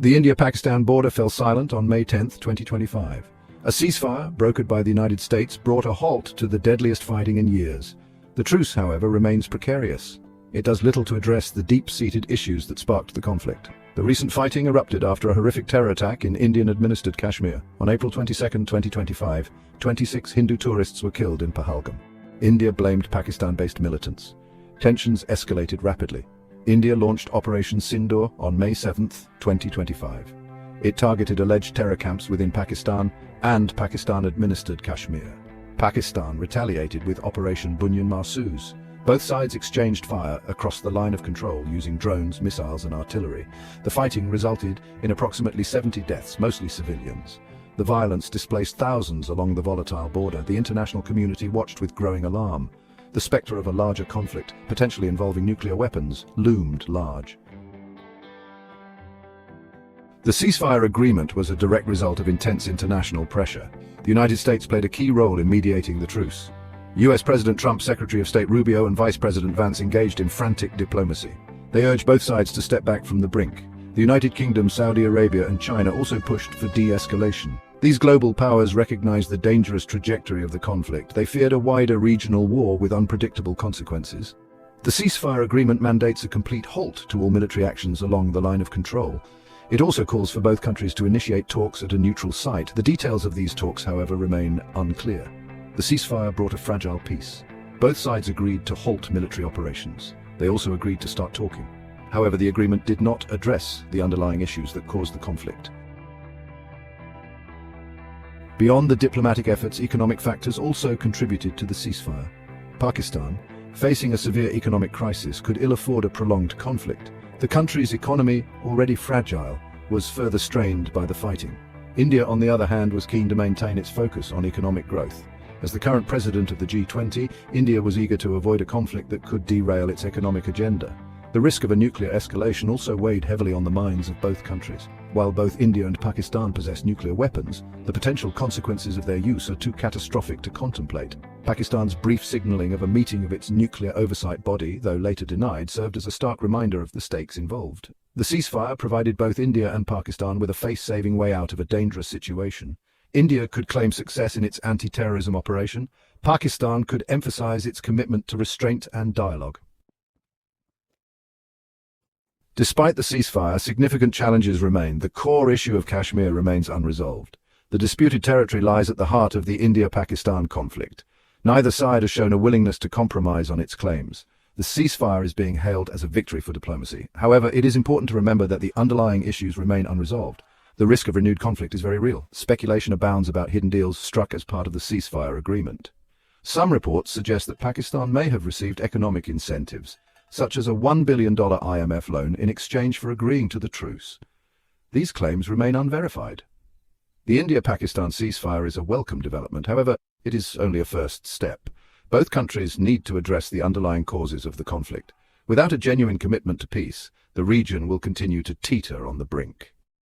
The India-Pakistan border fell silent on May 10, 2025. A ceasefire, brokered by the United States, brought a halt to the deadliest fighting in years. The truce, however, remains precarious. It does little to address the deep-seated issues that sparked the conflict. The recent fighting erupted after a horrific terror attack in Indian-administered Kashmir. On April 22, 2025, 26 Hindu tourists were killed in Pahalgam. India blamed Pakistan-based militants. Tensions escalated rapidly. India launched Operation Sindoor on May 7, 2025. It targeted alleged terror camps within Pakistan and Pakistan-administered Kashmir. Pakistan retaliated with Operation Bunyan Mahsoos. Both sides exchanged fire across the line of control using drones, missiles and artillery. The fighting resulted in approximately 70 deaths, mostly civilians. The violence displaced thousands along the volatile border. The international community watched with growing alarm. The specter of a larger conflict, potentially involving nuclear weapons, loomed large. The ceasefire agreement was a direct result of intense international pressure. The United States played a key role in mediating the truce. US President Trump, Secretary of State Rubio and Vice President Vance engaged in frantic diplomacy. They urged both sides to step back from the brink. The United Kingdom, Saudi Arabia and China also pushed for de-escalation. These global powers recognized the dangerous trajectory of the conflict. They feared a wider regional war with unpredictable consequences. The ceasefire agreement mandates a complete halt to all military actions along the line of control. It also calls for both countries to initiate talks at a neutral site. The details of these talks, however, remain unclear. The ceasefire brought a fragile peace. Both sides agreed to halt military operations. They also agreed to start talking. However, the agreement did not address the underlying issues that caused the conflict. Beyond the diplomatic efforts, economic factors also contributed to the ceasefire. Pakistan, facing a severe economic crisis, could ill afford a prolonged conflict. The country's economy, already fragile, was further strained by the fighting. India, on the other hand, was keen to maintain its focus on economic growth. As the current president of the G20, India was eager to avoid a conflict that could derail its economic agenda. The risk of a nuclear escalation also weighed heavily on the minds of both countries. While both India and Pakistan possess nuclear weapons, the potential consequences of their use are too catastrophic to contemplate. Pakistan's brief signaling of a meeting of its nuclear oversight body, though later denied, served as a stark reminder of the stakes involved. The ceasefire provided both India and Pakistan with a face-saving way out of a dangerous situation. India could claim success in its anti-terrorism operation. Pakistan could emphasize its commitment to restraint and dialogue. Despite the ceasefire, significant challenges remain. The core issue of Kashmir remains unresolved. The disputed territory lies at the heart of the India-Pakistan conflict. Neither side has shown a willingness to compromise on its claims. The ceasefire is being hailed as a victory for diplomacy. However, it is important to remember that the underlying issues remain unresolved. The risk of renewed conflict is very real. Speculation abounds about hidden deals struck as part of the ceasefire agreement. Some reports suggest that Pakistan may have received economic incentives, such as a $1 billion IMF loan in exchange for agreeing to the truce. These claims remain unverified. The India-Pakistan ceasefire is a welcome development. However, it is only a first step. Both countries need to address the underlying causes of the conflict. Without a genuine commitment to peace, the region will continue to teeter on the brink.